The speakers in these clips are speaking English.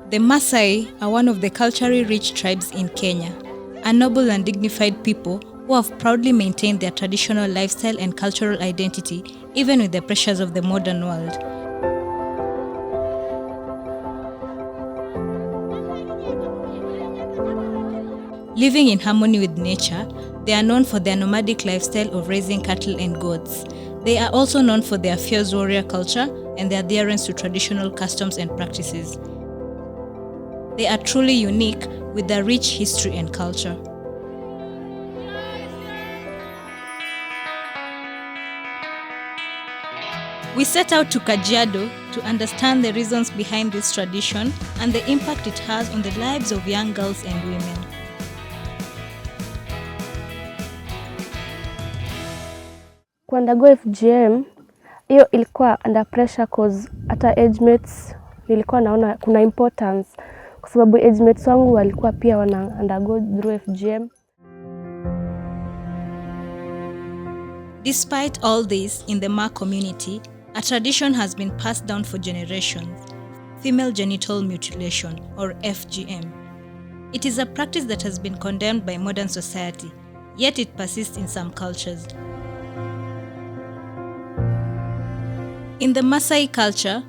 The Maasai are one of the culturally rich tribes in Kenya, a noble and dignified people who have proudly maintained their traditional lifestyle and cultural identity even with the pressures of the modern world. Living in harmony with nature, they are known for their nomadic lifestyle of raising cattle and goats. They are also known for their fierce warrior culture and their adherence to traditional customs and practices. They are truly unique with a rich history and culture. We set out to Kajiado to understand the reasons behind this tradition and the impact it has on the lives of young girls and women. Kuandago FGM, hiyo ilikuwa under pressure cause hata age mates nilikuwa naona kuna importance kwa sababu age mates wangu walikuwa pia wana undergo through FGM. Despite all this, in the Maa community, a tradition has been passed down for generations: female genital mutilation, or FGM. It is a practice that has been condemned by modern society, yet it persists in some cultures. In the Maasai culture,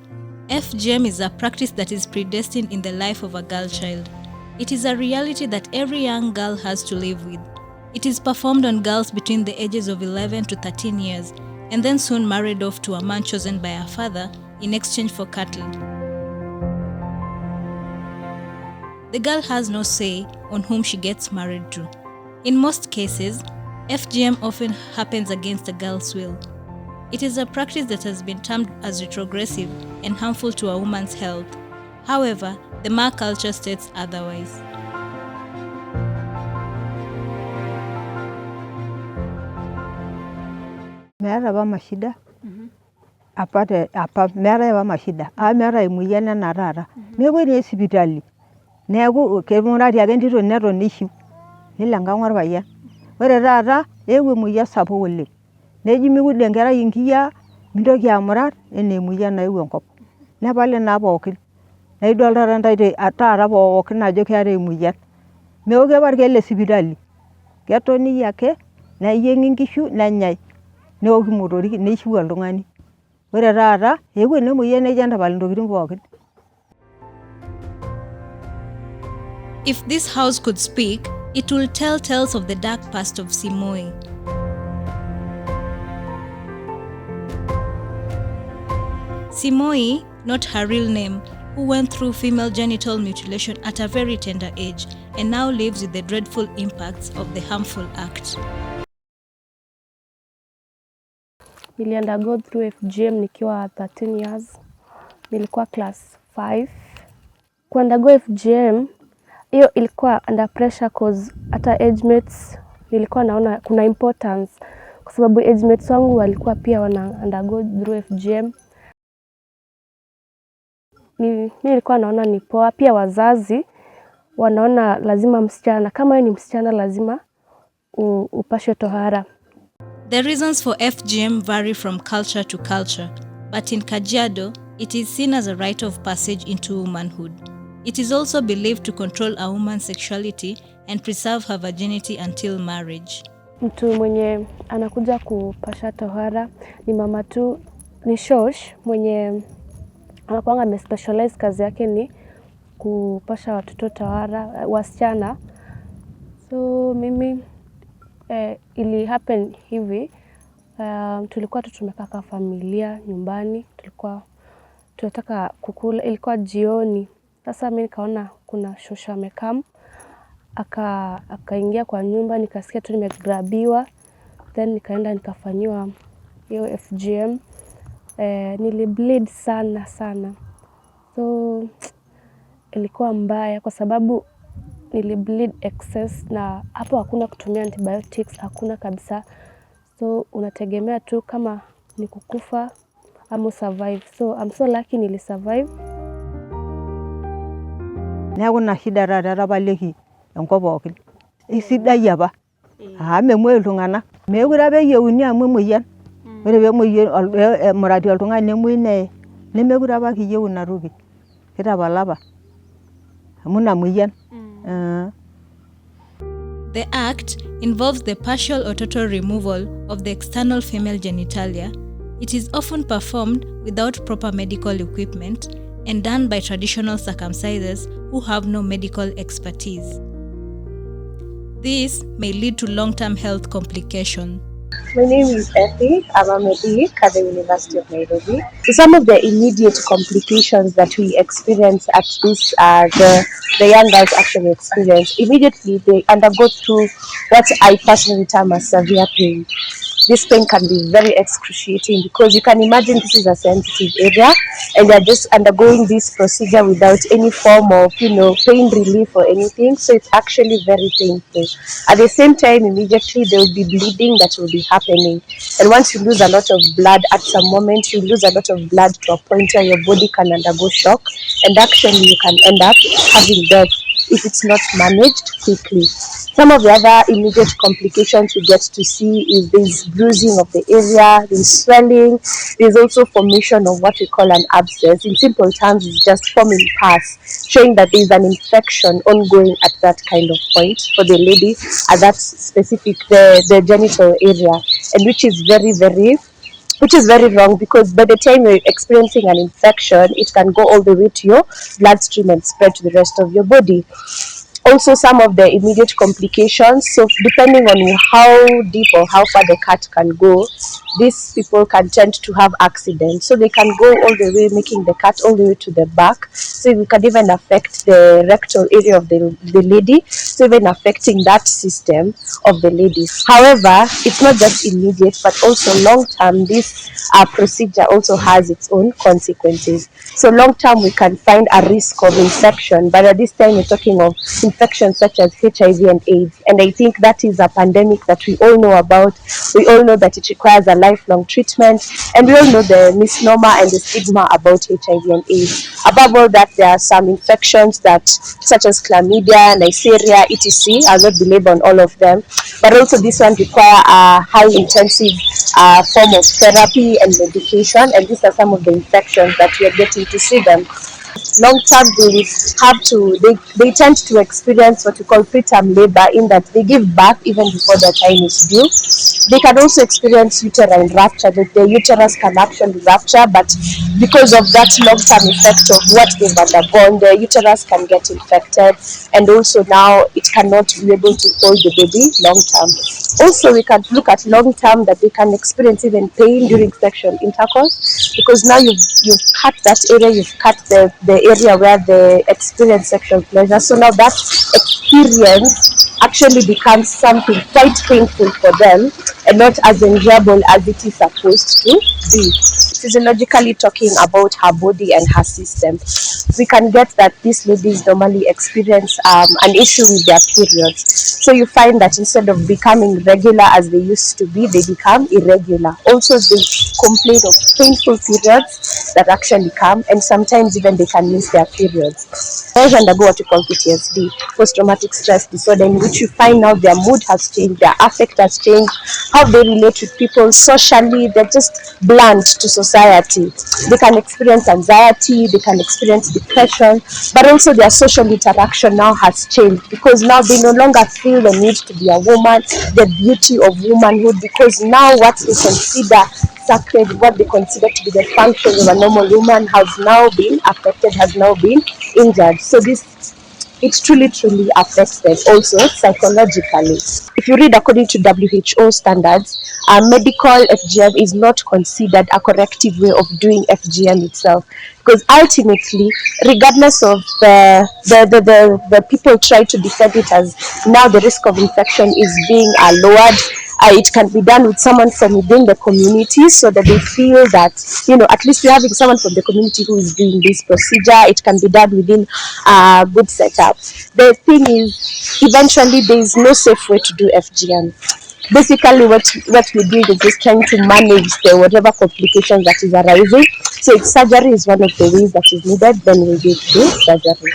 FGM is a practice that is predestined in the life of a girl child. It is a reality that every young girl has to live with. It is performed on girls between the ages of 11 to 13 years, and then soon married off to a man chosen by her father in exchange for cattle. The girl has no say on whom she gets married to. In most cases, FGM often happens against a girl's will. It is a practice that has been termed as retrogressive and harmful to a woman's health. However, the Maa culture states otherwise. Mera ba mashida. Apa mera ba mashida. Mera imuyana na rara. Mego ni hospitali. Nego kemurari agentiro nero nishu. Nilanga ngwar baya. Were rara ewe muya sapo wole. Neji mi wude ngara yinkiya mindoki amurar ene muya na ewe nkop. Nebale na bokil. Na idol rara ndaite atara bokil na jokiare muya. Meoge barkele hospitali. Getoni yake na yengi nkishu na nyai. Neoki motori neishu oltung'ani. Ore taata epuo ene moyian nejo entapal intokitin pookin. If this house could speak, it will tell tales of the dark past of Simoi. Simoi, not her real name, who went through female genital mutilation at a very tender age and now lives with the dreadful impacts of the harmful act. Niliundergo through FGM nikiwa 13 years. Nilikuwa class 5. Kuandago FGM, hiyo ilikuwa under pressure cause hata age mates nilikuwa naona kuna importance kwa sababu age mates wangu walikuwa pia wana undergo through FGM. Nilikuwa naona ni poa, pia wazazi wanaona lazima msichana, kama wewe ni msichana lazima upashwe tohara. The reasons for FGM vary from culture to culture, but in Kajiado, it is seen as a rite of passage into womanhood. It is also believed to control a woman's sexuality and preserve her virginity until marriage. Mtu mwenye anakuja kupasha tohara ni mama tu, ni shosh mwenye anakuanga amespecialize, kazi yake ni kupasha watoto tohara, wasichana. So mimi ili happen hivi, tulikuwa tumekaa familia nyumbani, tulikuwa tunataka kukula, ilikuwa jioni. Sasa mimi nikaona kuna shosha amekam, akaingia kwa nyumba, nikasikia tu nimegrabiwa, then nikaenda nikafanyiwa hiyo FGM. Nilibleed sana. So ilikuwa mbaya kwa sababu nilibleed excess na hapo hakuna kutumia antibiotics, hakuna kabisa. So unategemea tu kama ni kukufa ama survive. So I'm so lucky nilisurvive. Neeku na shida rara baleki enkop pookin. Isidai apa. Memoi iltung'anak. Meekure apa eyiuni amu emoyian. Ore peemoyian emurati oltung'ani nemoi neye. Nemekure apa kiyieu ina toki. Kitapala apa. Muna muyen. The act involves the partial or total removal of the external female genitalia. It is often performed without proper medical equipment and done by traditional circumcisers who have no medical expertise. This may lead to long-term health complications. My name is Effie. I'm a medic at the University of Nairobi. So some of the immediate complications that we experience at this the young girls actually experience. Immediately they undergo through what I personally term as severe pain. This pain can be very excruciating because you can imagine this is a sensitive area and they're just undergoing this procedure without any form of, pain relief or anything. So it's actually very painful. At the same time, immediately there will be bleeding that will be happening. And once you lose a lot of blood, at some moment you lose a lot of blood to a point where your body can undergo shock and actually you can end up having death if it's not managed quickly. Some of the other immediate complications we get to see is this bruising of the area, there's swelling, there's also formation of what we call an abscess. In simple terms, it's just forming pus, showing that there's an infection ongoing at that kind of point for the lady at that specific, the genital area, and which is very wrong because by the time you're experiencing an infection, it can go all the way to your bloodstream and spread to the rest of your body. Also, some of the immediate complications, so depending on how deep or how far the cut can go, these people can tend to have accidents. So they can go all the way, making the cut all the way to the back. So it can even affect the rectal area of the lady, so even affecting that system of the ladies. However, it's not just immediate, but also long-term. This procedure also has its own consequences. So long-term, we can find a risk of infection, but at this time, we're talking of infections such as HIV and AIDS. And I think that is a pandemic that we all know about. We all know that it requires a lifelong treatment, and we all know the misnomer and the stigma about HIV and AIDS. Above all that, there are some infections that, such as chlamydia, Neisseria, etc. I'll not belabor on all of them, but also this one require a high intensive form of therapy and medication, and these are some of the infections that we are getting to see them. Long term, they tend to experience what we call preterm labor, in that they give birth even before their time is due. They can also experience uterine rupture, that the uterus can actually rupture, but because of that long term effect of what they've undergone, the uterus can get infected, and also now it cannot be able to hold the baby long term. Also, we can look at long term that they can experience even pain during sexual intercourse, because now you've cut that area, you've cut the area where they experience sexual pleasure. So now that experience actually becomes something quite painful for them and not as enjoyable as it is supposed to be. Physiologically talking about her body and her system, we can get that these ladies normally experience an issue with their periods. So you find that instead of becoming regular as they used to be, they become irregular. Also, they complain of painful periods that actually come, and sometimes even they can miss their periods. They also undergo what we call PTSD, post-traumatic stress disorder, in which you find now their mood has changed, their affect has changed, how they relate with people socially, they're just blunt to society. They can experience anxiety, they can experience depression, but also their social interaction now has changed, because now they no longer feel the need to be a woman, the beauty of womanhood, because now what they consider sacred, what they consider to be the function of a normal woman, has now been affected, has now been injured. So it truly affects them also psychologically. If you read according to WHO standards, medical FGM is not considered a corrective way of doing FGM itself, because ultimately, regardless of the people try to defend it as now the risk of infection is being lowered, it can be done with someone from within the community, so that they feel that, at least we're having someone from the community who is doing this procedure. It can be done within a good setup. The thing is, eventually there is no safe way to do FGM. Basically, what we do is just trying to manage the whatever complications that is arising. So if surgery is one of the ways that is needed, then we do surgery.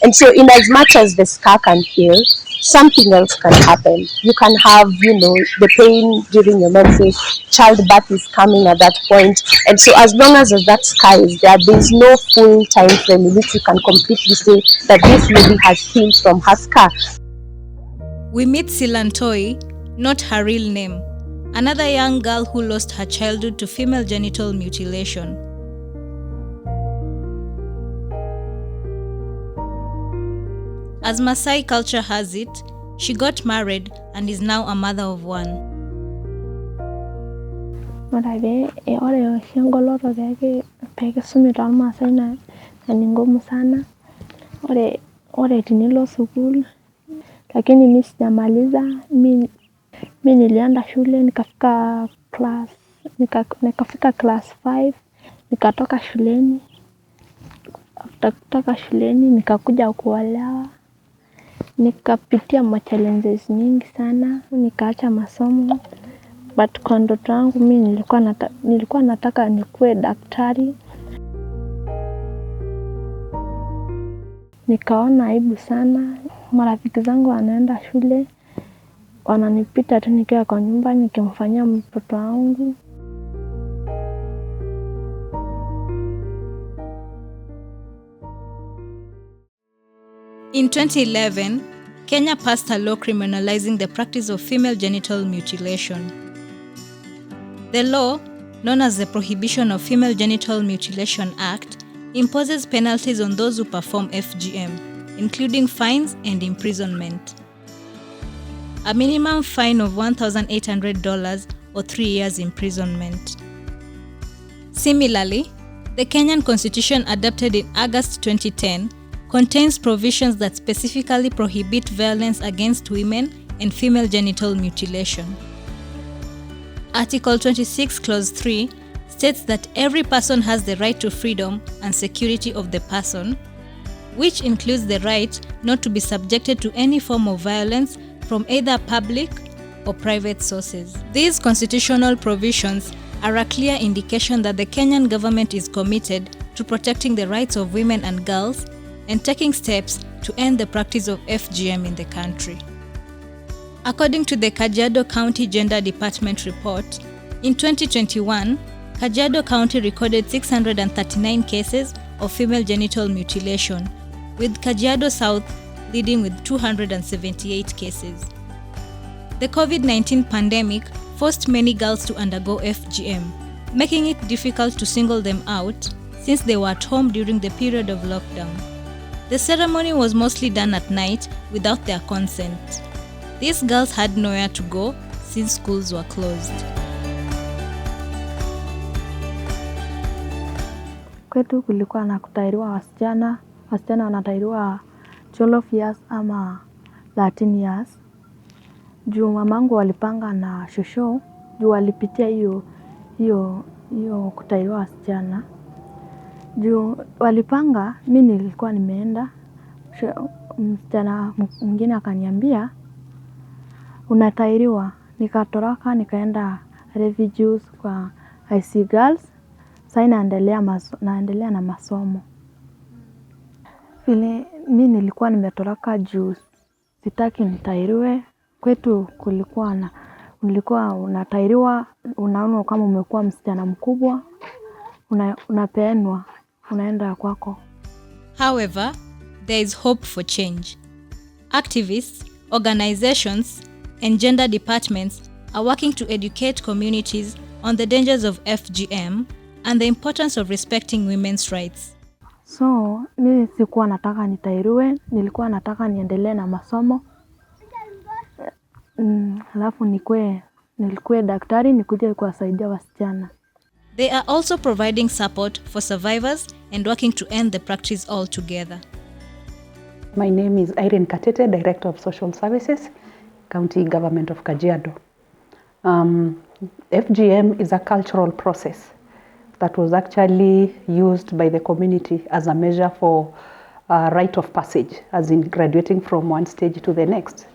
And so in as much as the scar can heal, something else can happen. You can have, the pain during your menses, childbirth is coming at that point. And so as long as that scar is there, there's no full time frame in which you can completely say that this lady has healed from her scar. We meet Silantoi, not her real name, another young girl who lost her childhood to female genital mutilation. As Maasai culture has it, she got married and is now a mother of one. Ore engoloto peekisumi toormaasai na ni ngumu sana. Ore tinilo sukuul lakini mimi sijamaliza. Mimi nilienda shule nikafika class 5 nikatoka shuleni. Kutoka shuleni nikakuja kuolewa. Nikapitia challenges nyingi sana, nikaacha masomo. But kwa ndoto yangu mimi nilikuwa nataka nikuwe daktari. Nikaona aibu sana, marafiki zangu wanaenda shule, wananipita tu nikiwa kwa nyumba nikimfanyia mtoto wangu. In 2011, Kenya passed a law criminalizing the practice of female genital mutilation. The law, known as the Prohibition of Female Genital Mutilation Act, imposes penalties on those who perform FGM, including fines and imprisonment. A minimum fine of $1,800 or 3 years imprisonment. Similarly, the Kenyan Constitution adopted in August 2010 contains provisions that specifically prohibit violence against women and female genital mutilation. Article 26, Clause 3 states that every person has the right to freedom and security of the person, which includes the right not to be subjected to any form of violence from either public or private sources. These constitutional provisions are a clear indication that the Kenyan government is committed to protecting the rights of women and girls and taking steps to end the practice of FGM in the country. According to the Kajiado County Gender Department report, in 2021, Kajiado County recorded 639 cases of female genital mutilation, with Kajiado South leading with 278 cases. The COVID-19 pandemic forced many girls to undergo FGM, making it difficult to single them out since they were at home during the period of lockdown. The ceremony was mostly done at night without their consent. These girls had nowhere to go since schools were closed. Kwetu kulikuwa na kutairiwa wasichana wanatairiwa 12 years ama 13 years. Juu mamangu walipanga na shosho, juu walipitia hiyo kutairiwa wasichana. Juu walipanga, mimi nilikuwa nimeenda, msichana mwingine akaniambia unatairiwa. Nikatoroka nikaenda refugees kwa IC Girls. Sasa naendelea na masomo. Vile mimi nilikuwa nimetoroka juu sitaki nitairiwe. Kwetu ulikuwa unatairiwa, unaona kama umekuwa msichana mkubwa, unapeanwa, unaenda kwako. However, there is hope for change. Activists, organizations, and gender departments are working to educate communities on the dangers of FGM and the importance of respecting women's rights. So, mimi sikuwa nataka nitairiwe, nilikuwa nataka niendelee na masomo. Alafu nilikuwe daktari nikuje kuwasaidia wasichana. They are also providing support for survivors and working to end the practice altogether. My name is Irene Katete, Director of Social Services, County Government of Kajiado. FGM is a cultural process that was actually used by the community as a measure for rite of passage, as in graduating from one stage to the next.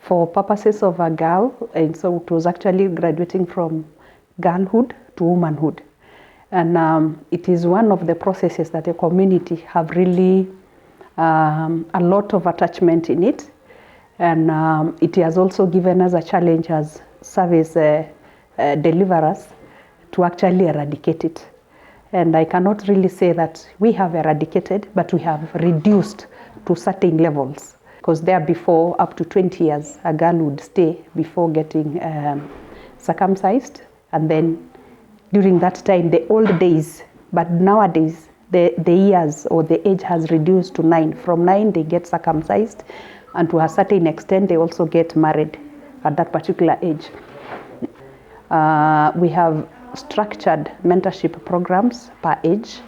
For purposes of a girl, and so it was actually graduating from girlhood to womanhood. And it is one of the processes that the community have really a lot of attachment in it, and it has also given us a challenge as service deliverers to actually eradicate it. And I cannot really say that we have eradicated, but we have reduced to certain levels. Because there before, up to 20 years, a girl would stay before getting circumcised. And then during that time, the old days, but nowadays, the years or the age has reduced to 9. From 9, they get circumcised. And to a certain extent, they also get married at that particular age. We have structured mentorship programs per age,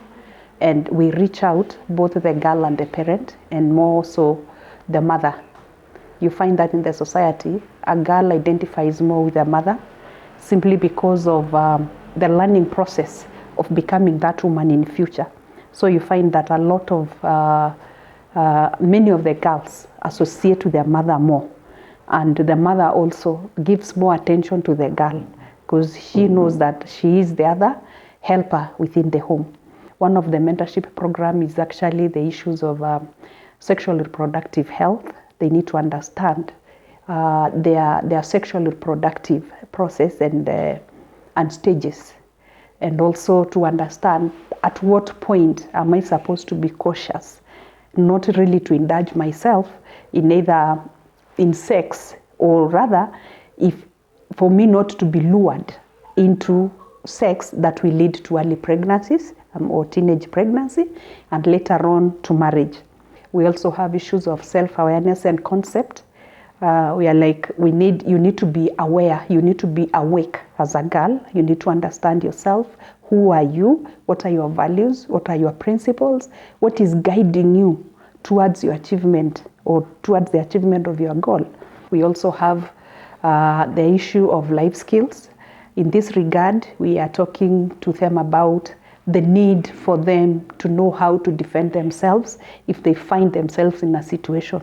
and we reach out both the girl and the parent, and more so the mother. You find that in the society, a girl identifies more with the mother simply because of the learning process of becoming that woman in future. So you find that a lot of many of the girls associate with their mother more, and the mother also gives more attention to the girl because she knows that she is the other helper within the home. One of the mentorship programs is actually the issues of sexual reproductive health. They need to understand their sexual reproductive process and stages, and also to understand at what point am I supposed to be cautious, not really to indulge myself in either in sex, or rather if for me not to be lured into sex that will lead to early pregnancies or teenage pregnancy, and later on to marriage. We also have issues of self-awareness and concept. We are like, you need to be aware, you need to be awake as a girl, you need to understand yourself. Who are you? What are your values? What are your principles? What is guiding you towards your achievement or towards the achievement of your goal? We also have the issue of life skills. In this regard, we are talking to them about the need for them to know how to defend themselves if they find themselves in a situation.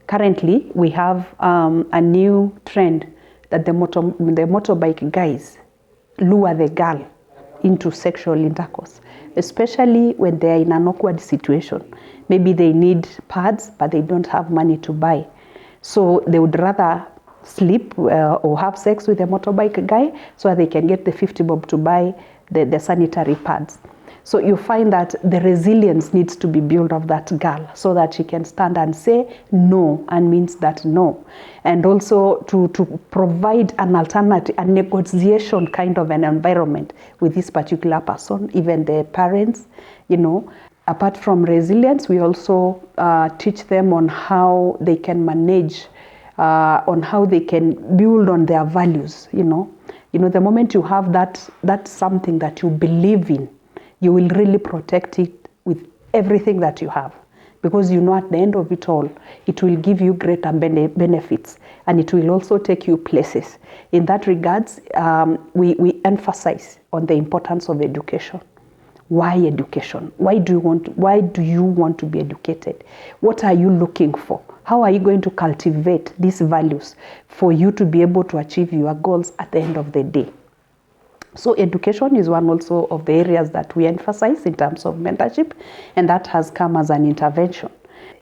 Currently, we have a new trend that the motorbike guys lure the girl into sexual intercourse, especially when they are in an awkward situation. Maybe they need pads, but they don't have money to buy. So they would rather sleep or have sex with a motorbike guy so that they can get the 50 bob to buy the sanitary pads. So you find that the resilience needs to be built of that girl so that she can stand and say no, and means that no. And also to provide an alternative, a negotiation kind of an environment with this particular person, even the parents, you know. Apart from resilience, we also teach them on how they can manage, on how they can build on their values, you know. The moment you have that's something that you believe in, you will really protect it with everything that you have, because you know at the end of it all, it will give you greater benefits, and it will also take you places. In that regards, we emphasize on the importance of education. Why education? Why do you want to be educated? What are you looking for? How are you going to cultivate these values for you to be able to achieve your goals at the end of the day? So education is one also of the areas that we emphasize in terms of mentorship, and that has come as an intervention.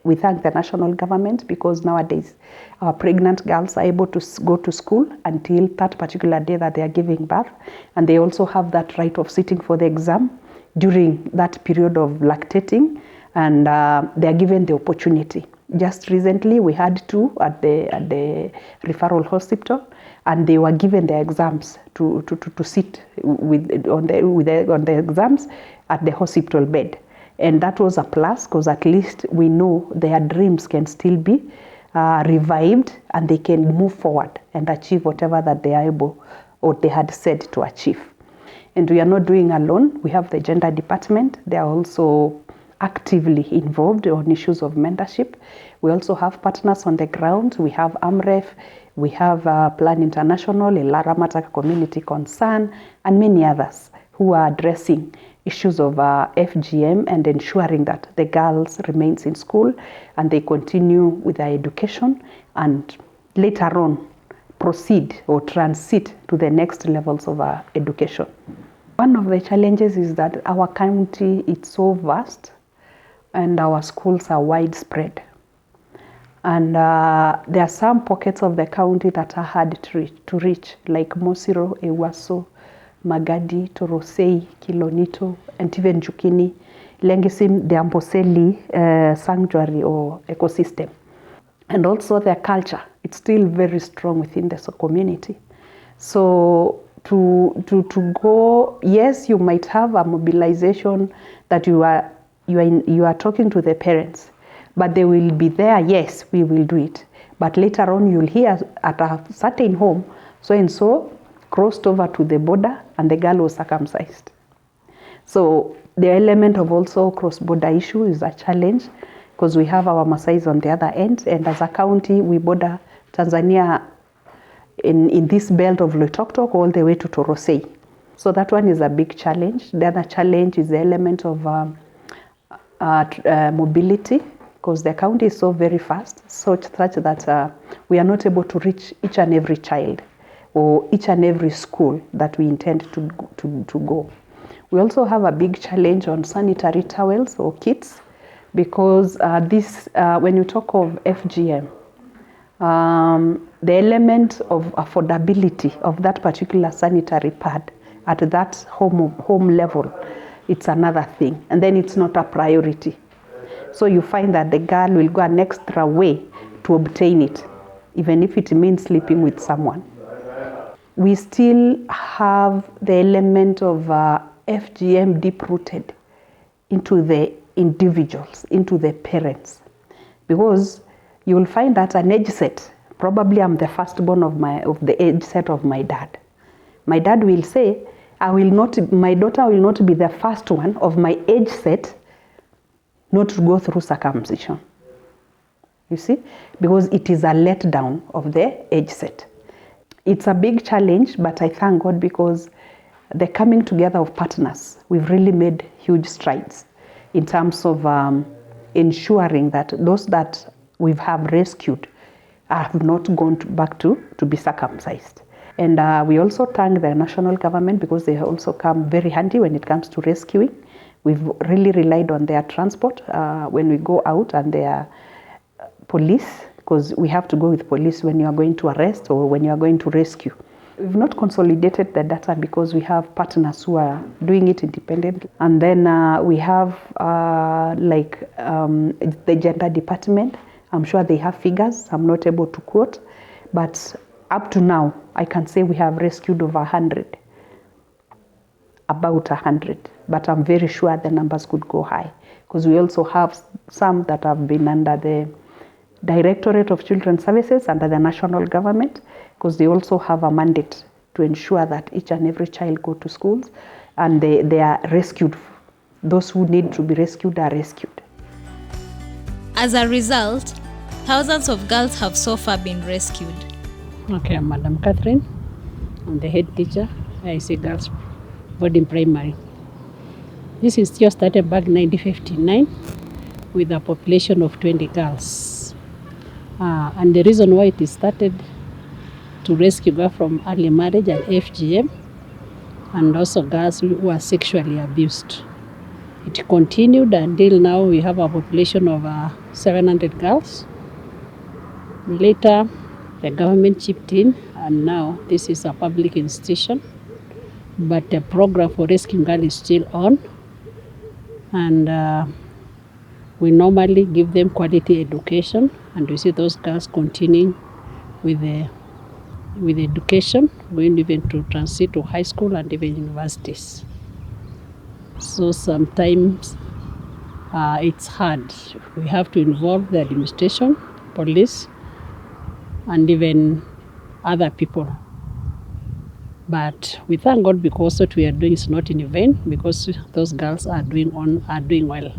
We thank the national government because nowadays our pregnant girls are able to go to school until that particular day that they are giving birth, and they also have that right of sitting for the exam during that period of lactating, and they are given the opportunity. Just recently, we had two at the referral hospital, and they were given the exams to sit on the exams at the hospital bed, and that was a plus because at least we know their dreams can still be revived, and they can move forward and achieve whatever that they are able or they had said to achieve. And we are not doing alone. We have the gender department. They are also actively involved on issues of mentorship. We also have partners on the ground. We have AMREF, we have Plan International, Laramata Community Concern, and many others who are addressing issues of FGM and ensuring that the girls remains in school and they continue with their education and later on proceed or transit to the next levels of education. One of the challenges is that our county is so vast. and our schools are widespread. And there are some pockets of the county that are hard to reach, like Mosiro, Ewaso, Magadi, Torosei, Kilonito, and even Jukini, Lengisim, the Amboseli sanctuary or ecosystem. And also their culture, it's still very strong within the community. So to go, yes, you might have a mobilization that you are talking to the parents, but they will be there, yes, we will do it. But later on you'll hear at a certain home, so and so crossed over to the border and the girl was circumcised. So the element of also cross-border issue is a challenge because we have our Maasais on the other end, and as a county we border Tanzania in this belt of Loitoktok all the way to Torosei. So that one is a big challenge. The other challenge is the element of mobility, because the county is so very fast, such that we are not able to reach each and every child or each and every school that we intend to go. We also have a big challenge on sanitary towels or kits, because when you talk of FGM, the element of affordability of that particular sanitary pad at that home level, it's another thing, and then it's not a priority. So you find that the girl will go an extra way to obtain it, even if it means sleeping with someone. We still have the element of FGM deep-rooted into the individuals, into the parents, because you will find that an age set, probably I'm the firstborn of the age set of my dad. My dad will say, my daughter will not be the first one of my age set not to go through circumcision. You see, because it is a letdown of the age set. It's a big challenge, but I thank God because the coming together of partners, we've really made huge strides in terms of ensuring that those that we have rescued have not gone back to be circumcised. And we also thank the national government because they have also come very handy when it comes to rescuing. We've really relied on their transport when we go out, and their police, because we have to go with police when you are going to arrest or when you are going to rescue. We've not consolidated the data because we have partners who are doing it independently. And then we have the gender department. I'm sure they have figures I'm not able to quote, but up to now, I can say we have rescued over 100, about 100, but I'm very sure the numbers could go high because we also have some that have been under the Directorate of Children's Services under the national government, because they also have a mandate to ensure that each and every child go to schools and they are rescued. Those who need to be rescued are rescued. As a result, thousands of girls have so far been rescued. Okay, I'm Madam Catherine. I'm the head teacher at IC Girls Boarding Primary. This institute started back in 1959 with a population of 20 girls. And the reason why it started to rescue girls from early marriage and FGM, and also girls who were sexually abused. It continued until now we have a population of 700 girls. Later, the government chipped in, and now this is a public institution. But the program for rescuing girls is still on, and we normally give them quality education, and we see those girls continuing with education, going even to transit to high school and even universities. So sometimes it's hard. We have to involve the administration, police, and even other people. But we thank God because what we are doing is not in vain, because those girls are doing well.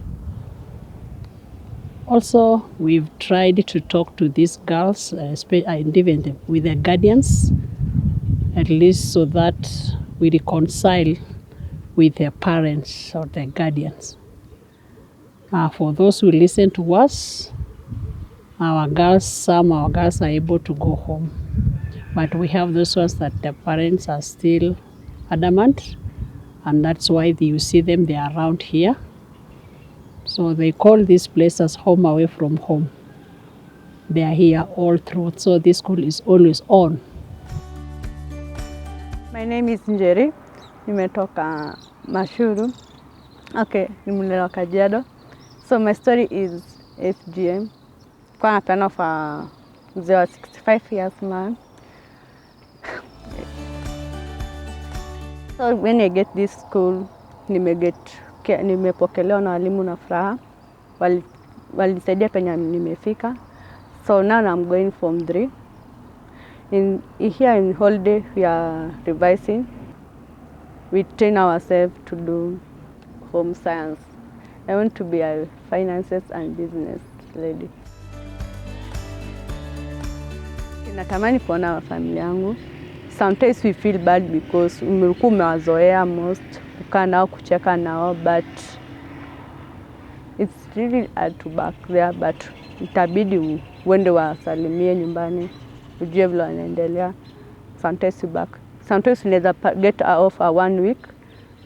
Also, we've tried to talk to these girls, even with their guardians, at least so that we reconcile with their parents or their guardians. For those who listen to us, some our girls are able to go home. But we have those ones that their parents are still adamant, and that's why you see them, they are around here. So they call this place as home away from home. They are here all through, so this school is always on. My name is Njeri. Nimetoka Mashuru. Okay, nimelelewa Kajiado. So my story is FGM. Kwa napenda for 65 years man. So when I get this school, nimepokelewa na walimu na furaha. Walisaidia penye nimefika. So now I'm going form 3. Here in holiday we are revising. We train ourselves to do home science. I want to be a finances and business lady. Natamani kuona familia yangu. Sometimes we feel bad because umekuwa umewazoea most, kukaa nao, kucheka nao, but it's really hard to back there, but itabidi uende wasalimie nyumbani, ujue vile wanaendelea. Sometimes you back. Sometimes unaweza get off a 1 week,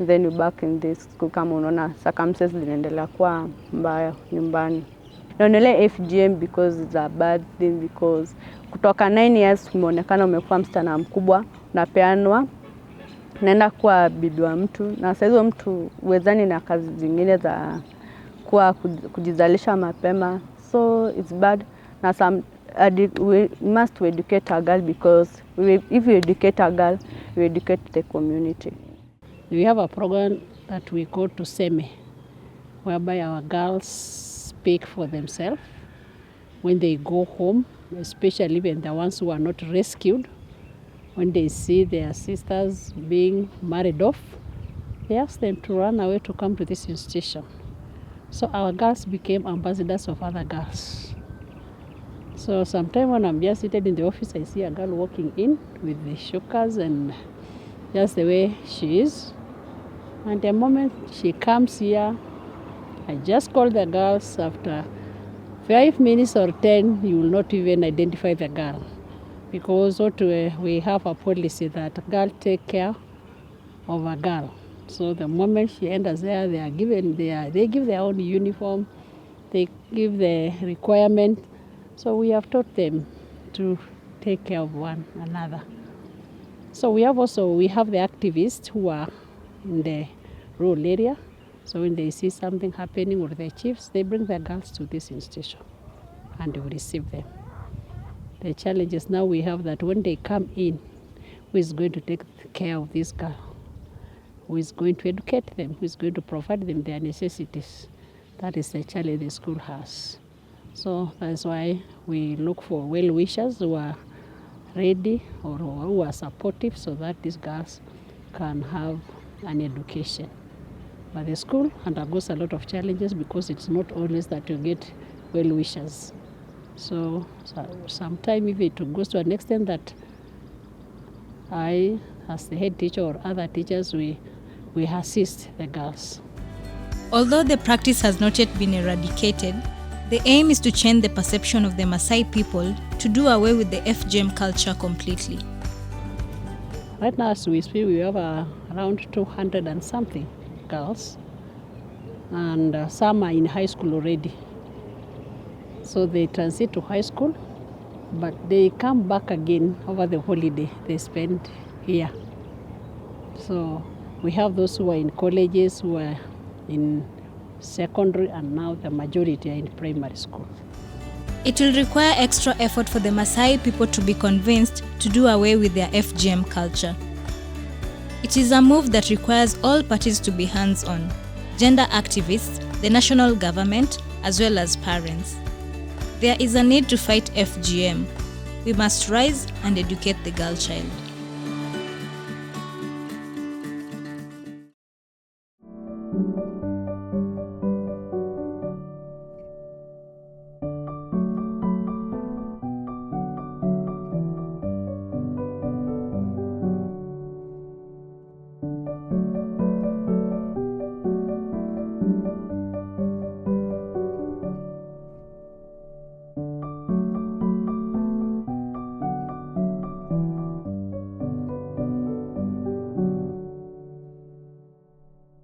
then you back in this school kama unaona circumstances zinaendelea kuwa mbaya nyumbani. Naonelea FGM because it's a bad thing, because kutoka 9 years umeonekana umekuwa msichana mkubwa, unapeanwa, naenda kuwa bibi wa mtu, na sasa hizo mtu uwezani na kazi zingine za kuwa kujizalisha mapema. So it's bad. Na we must educate a girl, because if you educate a girl, you educate the community. We have a program that we call to Seme, whereby our girls speak for themselves when they go home, especially when the ones who are not rescued. When they see their sisters being married off, they ask them to run away to come to this institution. So our girls became ambassadors of other girls. So sometimes when I'm just seated in the office, I see a girl walking in with the shukers and just the way she is. And the moment she comes here, I just call the girls. After 5 minutes or 10, you will not even identify the girl. Because we have a policy that girl take care of a girl. So the moment she enters there, they give their own uniform, they give the requirement. So we have taught them to take care of one another. So we have the activists who are in the rural area. So when they see something happening with the chiefs, they bring the girls to this institution and we receive them. The challenges now we have that when they come in, who is going to take care of this girl? Who is going to educate them? Who is going to provide them their necessities? That is the challenge the school has. So that's why we look for well-wishers who are ready or who are supportive so that these girls can have an education. But the school undergoes a lot of challenges because it's not always that you get well-wishers. So sometimes if it goes to an extent that I, as the head teacher or other teachers, we assist the girls. Although the practice has not yet been eradicated, the aim is to change the perception of the Maasai people to do away with the FGM culture completely. Right now, as we speak, we have around 200 and something girls, and some are in high school already. So they transit to high school, but they come back again over the holiday they spend here. So we have those who are in colleges, who are in secondary, and now the majority are in primary school. It will require extra effort for the Maasai people to be convinced to do away with their FGM culture. It is a move that requires all parties to be hands-on: gender activists, the national government, as well as parents. There is a need to fight FGM. We must rise and educate the girl child.